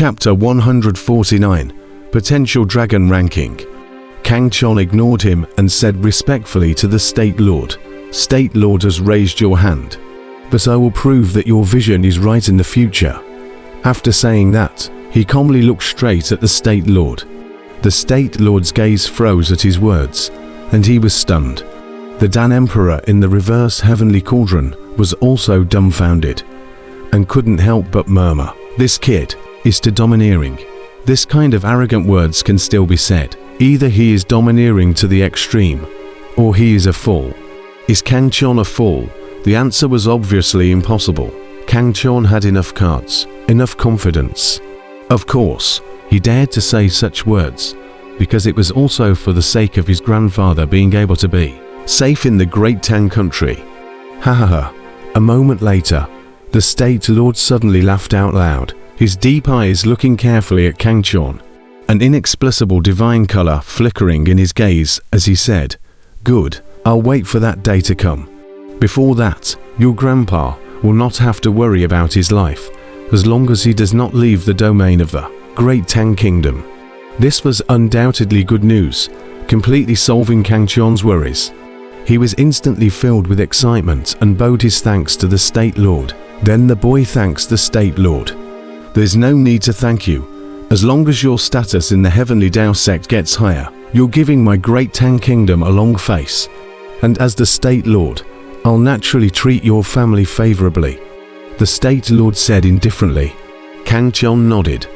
Chapter 149. Potential Dragon Ranking. Kang Chon ignored him and said respectfully to the State Lord, "State Lord has raised your hand, but I will prove that your vision is right in the future." After saying that, he calmly looked straight at the State Lord. The State Lord's gaze froze at his words, and he was stunned. The Dan Emperor in the reverse heavenly cauldron was also dumbfounded, and couldn't help but murmur, "This kid is too domineering." This kind of arrogant words can still be said. Either he is domineering to the extreme, or he is a fool. Is Kang Chon a fool? The answer was obviously impossible. Kang Chon had enough cards, enough confidence. Of course, he dared to say such words, because it was also for the sake of his grandfather being able to be safe in the Great Tang country. Ha ha ha. A moment later, the State Lord suddenly laughed out loud, his deep eyes looking carefully at Kang Chon, an inexplicable divine color flickering in his gaze as he said, "Good, I'll wait for that day to come. Before that, your grandpa will not have to worry about his life, as long as he does not leave the domain of the Great Tang Kingdom." This was undoubtedly good news, completely solving Kang Chon's worries. He was instantly filled with excitement and bowed his thanks to the State Lord. Then the boy thanks the State Lord. "There's no need to thank you. As long as your status in the Heavenly Tao sect gets higher, you're giving my Great Tang Kingdom a long face. And as the State Lord, I'll naturally treat your family favorably," the State Lord said indifferently. Kang Chon nodded.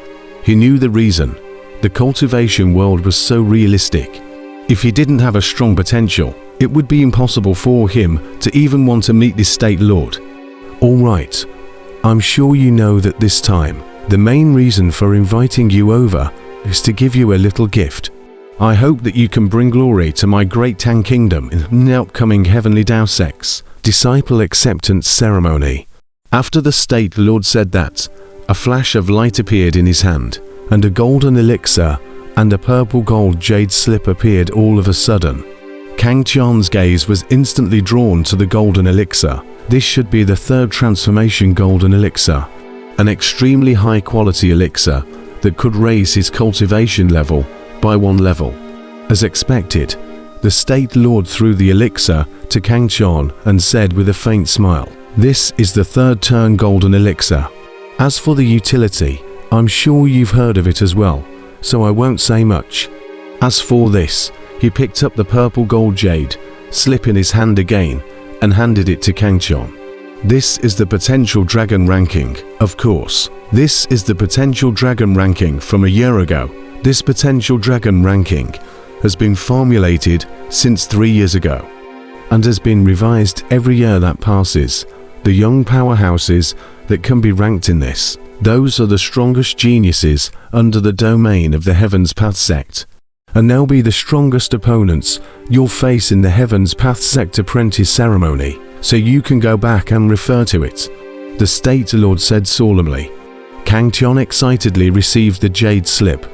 He knew the reason. The cultivation world was so realistic. If he didn't have a strong potential, it would be impossible for him to even want to meet this State Lord. "All right. I'm sure you know that this time, the main reason for inviting you over is to give you a little gift. I hope that you can bring glory to my Great Tang Kingdom in the upcoming Heavenly Tao Sect's Disciple Acceptance Ceremony." After the State Lord said that, a flash of light appeared in his hand, and a golden elixir and a purple gold jade slip appeared all of a sudden. Kang Chon's gaze was instantly drawn to the golden elixir. This should be the third transformation golden elixir, an extremely high quality elixir that could raise his cultivation level by 1 level. As expected, the State Lord threw the elixir to Kang Chon and said with a faint smile, "This is the third turn golden elixir. As for the utility, I'm sure you've heard of it as well, so I won't say much. As for this," he picked up the purple gold jade slip in his hand again and handed it to Kang Chon. "This is the potential dragon ranking, of course. This is the potential dragon ranking from a year ago. This potential dragon ranking has been formulated since 3 years ago, and has been revised every year that passes. The young powerhouses that can be ranked in this, those are the strongest geniuses under the domain of the Heaven's Path sect, and they'll be the strongest opponents you'll face in the Heaven's Path sect apprentice ceremony, so you can go back and refer to it," the State Lord said solemnly. Kang Chon excitedly received the jade slip.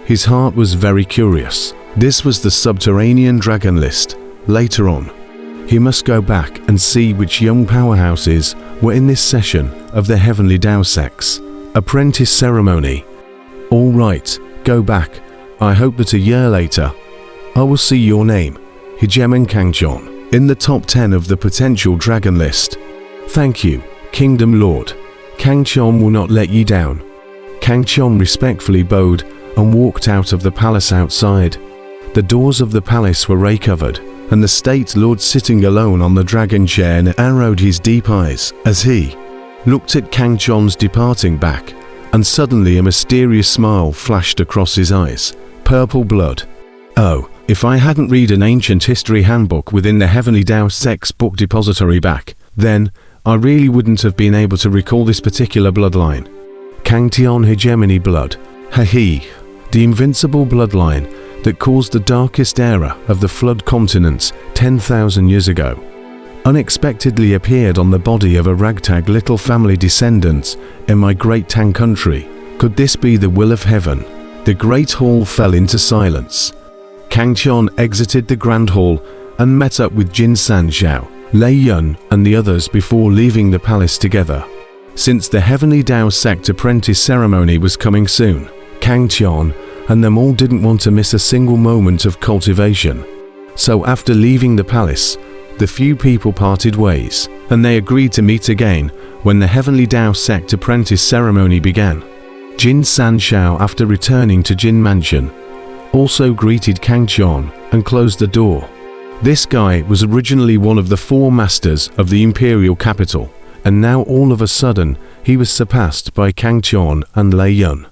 His heart was very curious. This was the subterranean dragon list. Later on, he must go back and see which young powerhouses were in this session of the Heavenly Tao sect's apprentice ceremony. "All right, go back. I hope that a year later, I will see your name, Hegemon Kang Chon, in the top 10 of the potential dragon list. Thank you, Kingdom Lord. Kang Chon will not let you down." Kang Chon respectfully bowed and walked out of the palace outside. The doors of the palace were ray-covered, and the State Lord sitting alone on the dragon chair narrowed his deep eyes as he looked at Kang Chon's departing back, and suddenly a mysterious smile flashed across his eyes. Purple blood. Oh, if I hadn't read an ancient history handbook within the Heavenly Tao sect's book depository back, then I really wouldn't have been able to recall this particular bloodline. Kang Tion hegemony blood. Ha-he. The invincible bloodline that caused the darkest era of the Flood continents 10,000 years ago unexpectedly appeared on the body of a ragtag little family descendant in my Great Tang country. Could this be the will of heaven? The great hall fell into silence. Kang Chon exited the grand hall and met up with Jin San Zhao, Lei Yun and the others before leaving the palace together. since the Heavenly Dao Sect apprentice ceremony was coming soon. Kang Tian and them all didn't want to miss a single moment of cultivation. So after leaving the palace, the few people parted ways, and they agreed to meet again when the Heavenly Dao Sect apprentice ceremony began. Jin Sanshao, after returning to Jin Mansion, also greeted Kang Tian and closed the door. This guy was originally one of the 4 masters of the imperial capital, and now all of a sudden he was surpassed by Kang Tian and Lei Yun.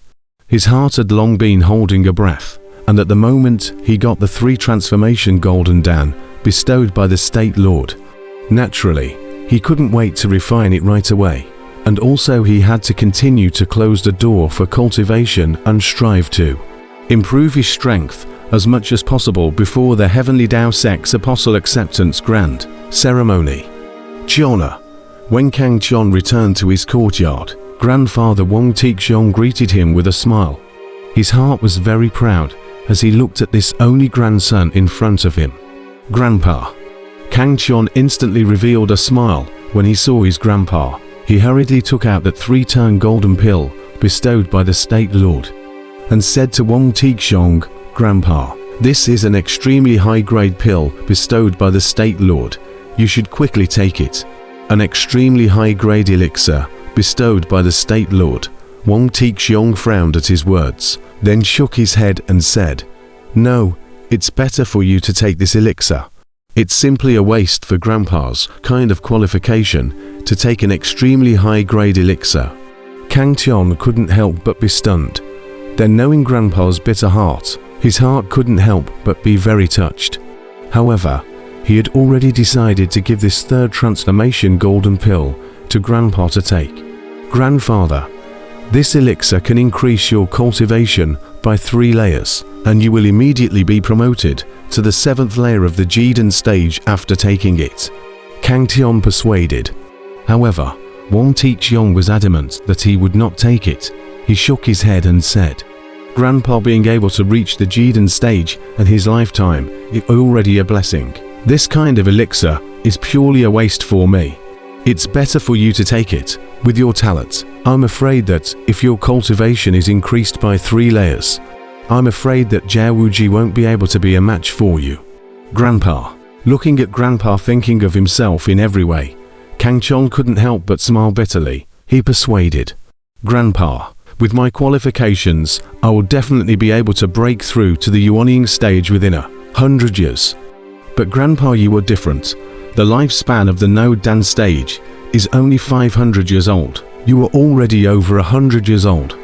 His heart had long been holding a breath, and at the moment he got the 3 transformation golden dan bestowed by the State Lord. Naturally, he couldn't wait to refine it right away, and also he had to continue to close the door for cultivation and strive to improve his strength as much as possible before the Heavenly Dao Sect's Apostle Acceptance Grand Ceremony. Tiana. When Kang Tian returned to his courtyard, Grandfather Wang Tixiong greeted him with a smile. His heart was very proud as he looked at this only grandson in front of him. Grandpa. Kang Tian instantly revealed a smile when he saw his grandpa. He hurriedly took out that 3-turn golden pill bestowed by the State Lord and said to Wang Tixiong, Grandpa, this is an extremely high-grade pill bestowed by the State Lord. You should quickly take it. An extremely high-grade elixir bestowed by the State Lord. Wang Tixiong frowned at his words, then shook his head and said, No, it's better for you to take this elixir. It's simply a waste for Grandpa's kind of qualification to take an extremely high-grade elixir. Kang Tian couldn't help but be stunned. Then knowing Grandpa's bitter heart, his heart couldn't help but be very touched. However, he had already decided to give this 3rd transformation golden pill to Grandpa to take. Grandfather, this elixir can increase your cultivation by 3 layers, and you will immediately be promoted to the 7th layer of the Jidan stage after taking it. Kang Tian persuaded. However, Wang Tixiong was adamant that he would not take it. He shook his head and said, Grandpa being able to reach the Jidan stage in his lifetime is already a blessing. This kind of elixir is purely a waste for me. It's better for you to take it. With your talent, I'm afraid that if your cultivation is increased by 3 layers, I'm afraid that Jiao Wuji won't be able to be a match for you. Grandpa. Looking at Grandpa thinking of himself in every way, Kang Tian couldn't help but smile bitterly. He persuaded. Grandpa, with my qualifications, I will definitely be able to break through to the Yuanying stage within 100 years. But Grandpa, you are different. The lifespan of the Node Dan stage is only 500 years old. You are already over 100 years old.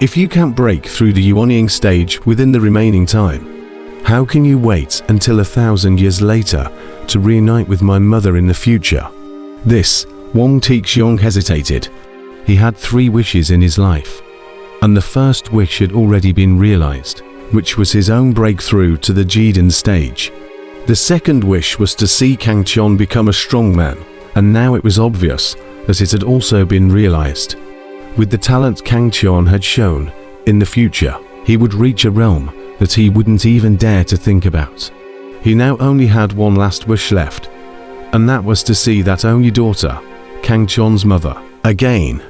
If you can't break through the Yuanying stage within the remaining time, how can you wait until 1,000 years later to reunite with my mother in the future? This, Wang Tixiong hesitated. He had 3 wishes in his life, and the first wish had already been realized, which was his own breakthrough to the Jidan stage. The second wish was to see Kang Tian become a strong man, and now it was obvious that it had also been realized. With the talent Kang Tian had shown, in the future, he would reach a realm that he wouldn't even dare to think about. He now only had one last wish left, and that was to see that only daughter, Kang Tian's mother, again.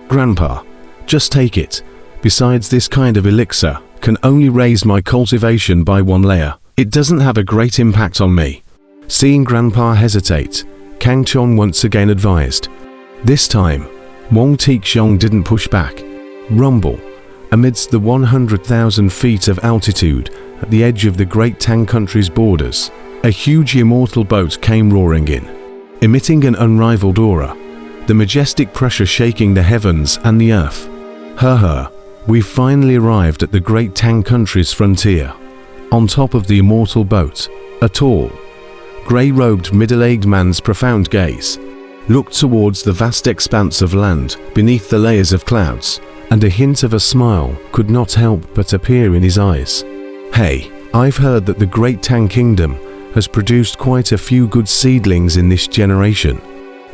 Grandpa, just take it. Besides, this kind of elixir can only raise my cultivation by 1 layer. It doesn't have a great impact on me. Seeing Grandpa hesitate, Kang Tian once again advised. This time, Wang Tixiong didn't push back. Rumble. Amidst the 100,000 feet of altitude at the edge of the Great Tang country's borders, a huge immortal boat came roaring in, emitting an unrivaled aura, the majestic pressure shaking the heavens and the earth. We've finally arrived at the Great Tang country's frontier. On top of the immortal boat, a tall, grey-robed middle-aged man's profound gaze looked towards the vast expanse of land beneath the layers of clouds, and a hint of a smile could not help but appear in his eyes. Hey, I've heard that the Great Tang Kingdom has produced quite a few good seedlings in this generation,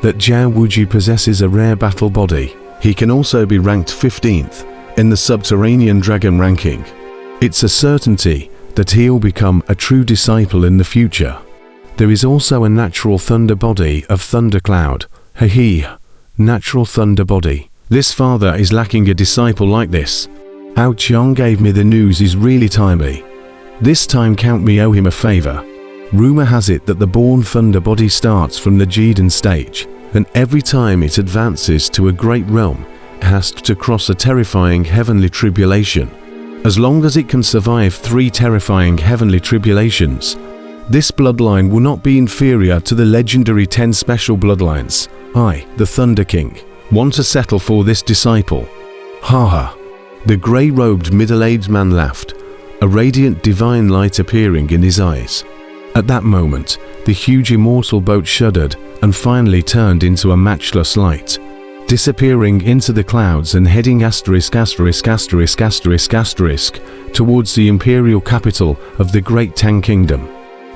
that Jiao Wuji possesses a rare battle body. He can also be ranked 15th in the subterranean dragon ranking. It's a certainty that he'll become a true disciple in the future. There is also a natural thunder body of Thundercloud. natural thunder body. This father is lacking a disciple like this. Ao Qiang gave me the news is really timely. This time count me owe him a favor. Rumor has it that the born thunder body starts from the Jiden stage, and every time it advances to a great realm, it has to cross a terrifying heavenly tribulation. As long as it can survive 3 terrifying heavenly tribulations, this bloodline will not be inferior to the legendary 10 special bloodlines. I, the Thunder King, want to settle for this disciple. Ha ha. The grey-robed middle-aged man laughed, a radiant divine light appearing in his eyes. At that moment, the huge immortal boat shuddered and finally turned into a matchless light, disappearing into the clouds and heading ******* towards the imperial capital of the Great Tang Kingdom,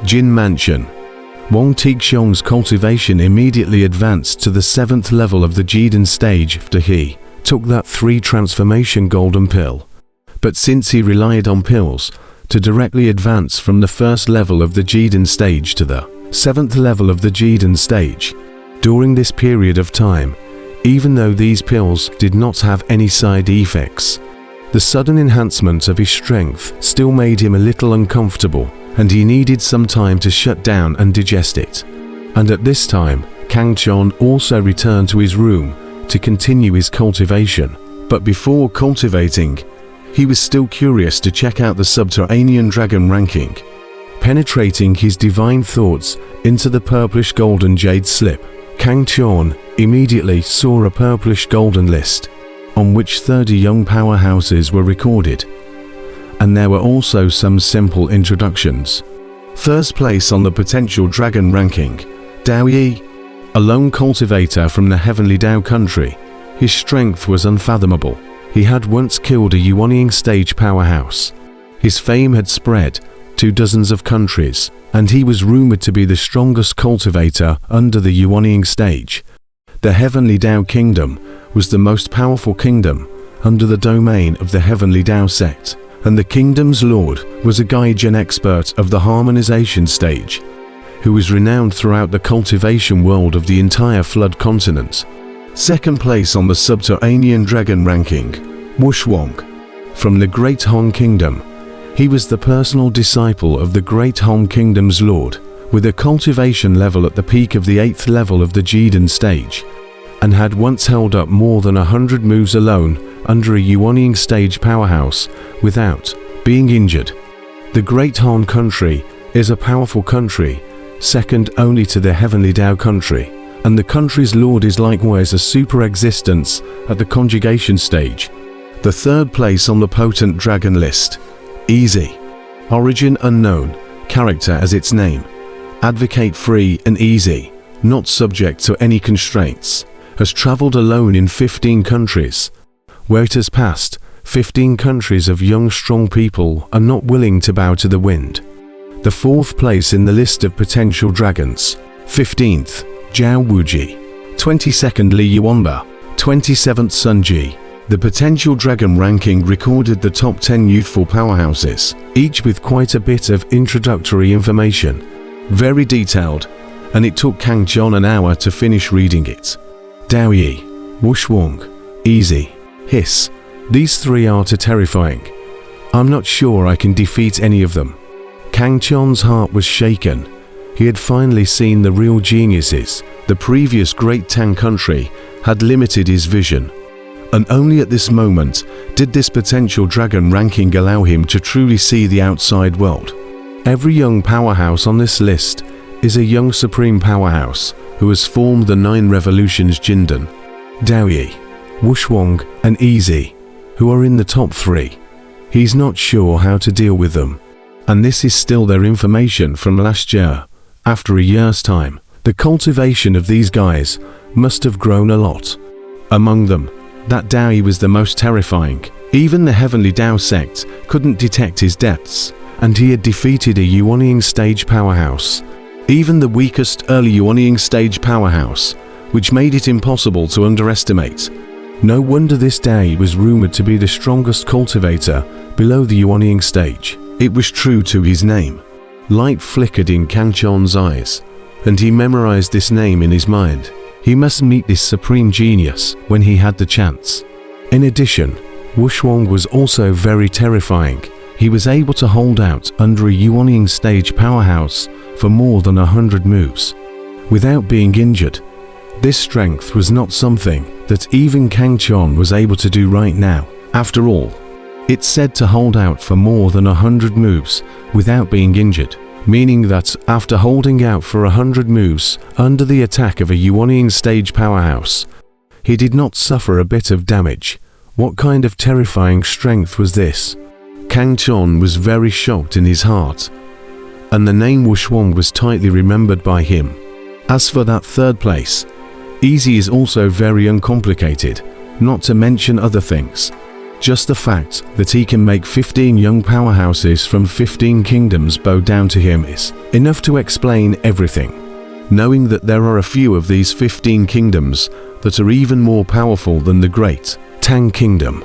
Jin Mansion. Wang Tixiong's cultivation immediately advanced to the 7th level of the Jiden stage after he took that 3 transformation golden pill. But since he relied on pills to directly advance from the 1st level of the Jiden stage to the 7th level of the Jiden stage, during this period of time, even though these pills did not have any side effects, the sudden enhancement of his strength still made him a little uncomfortable, and he needed some time to shut down and digest it. And at this time, Kang Chon also returned to his room to continue his cultivation. But before cultivating, he was still curious to check out the subterranean dragon ranking. Penetrating his divine thoughts into the purplish golden jade slip, Kang Chon immediately saw a purplish golden list, on which 30 young powerhouses were recorded. And there were also some simple introductions. First place on the potential dragon ranking, Dao Yi, a lone cultivator from the heavenly Dao country. His strength was unfathomable. He had once killed a Yuanying stage powerhouse. His fame had spread to dozens of countries, and he was rumored to be the strongest cultivator under the Yuanying stage. The heavenly Dao kingdom was the most powerful kingdom under the domain of the heavenly Dao sect, and the kingdom's lord was a Gaijin expert of the harmonization stage, who was renowned throughout the cultivation world of the entire Flood continent. Second place on the subterranean dragon ranking, Wuxia, from the Great Han Kingdom. He was the personal disciple of the Great Han Kingdom's lord, with a cultivation level at the peak of the 8th level of the Jiden stage, and had once held up more than 100 moves alone under a Yuanying stage powerhouse without being injured. The Great Han country is a powerful country, second only to the heavenly Dao country, and the country's lord is likewise a super existence at the conjugation stage. The third place on the potent dragon list, Easy, origin unknown, character as its name, advocate free and easy, not subject to any constraints, has traveled alone in 15 countries, where it has passed. 15 countries of young strong people are not willing to bow to the wind. The fourth place in the list of potential dragons, 15th, Zhao Wuji, 22nd Li Yuanba, 27th Sun Ji. The potential dragon ranking recorded the top 10 youthful powerhouses, each with quite a bit of introductory information. Very detailed, and it took Kang Chon an hour to finish reading it. Dao Yi, Wuxia, Easy, Hiss. These 3 are too terrifying. I'm not sure I can defeat any of them. Kang Chon's heart was shaken. He had finally seen the real geniuses. The previous Great Tang country had limited his vision, and only at this moment did this potential dragon ranking allow him to truly see the outside world. Every young powerhouse on this list is a young supreme powerhouse who has formed the 9 revolutions Jindan. Dao Yi, Wuxia, and Easy, who are in the top 3. He's not sure how to deal with them. And this is still their information from last year. After a year's time, the cultivation of these guys must have grown a lot. Among them, that Dao Yi was the most terrifying. Even the heavenly Dao sect couldn't detect his depths, and he had defeated a Yuanying stage powerhouse. Even the weakest early Yuanying stage powerhouse, which made it impossible to underestimate. No wonder this Dao Yi was rumored to be the strongest cultivator below the Yuanying stage. It was true to his name. Light flickered in Kang Chon's eyes, and he memorized this name in his mind. He must meet this supreme genius when he had the chance. In addition, Wuxia was also very terrifying. He was able to hold out under a ushering stage powerhouse for more than 100 moves without being injured. This strength was not something that even Kang Chon was able to do right now. After all, it's said to hold out for more than 100 moves without being injured, meaning that after holding out for 100 moves under the attack of a ushering stage powerhouse, he did not suffer a bit of damage. What kind of terrifying strength was this? Kang Chon was very shocked in his heart, and the name Wuxia was tightly remembered by him. As for that third place, easy is also very uncomplicated, not to mention other things. Just the fact that he can make 15 young powerhouses from 15 kingdoms bow down to him is enough to explain everything. Knowing that there are a few of these 15 kingdoms that are even more powerful than the great Tang Kingdom.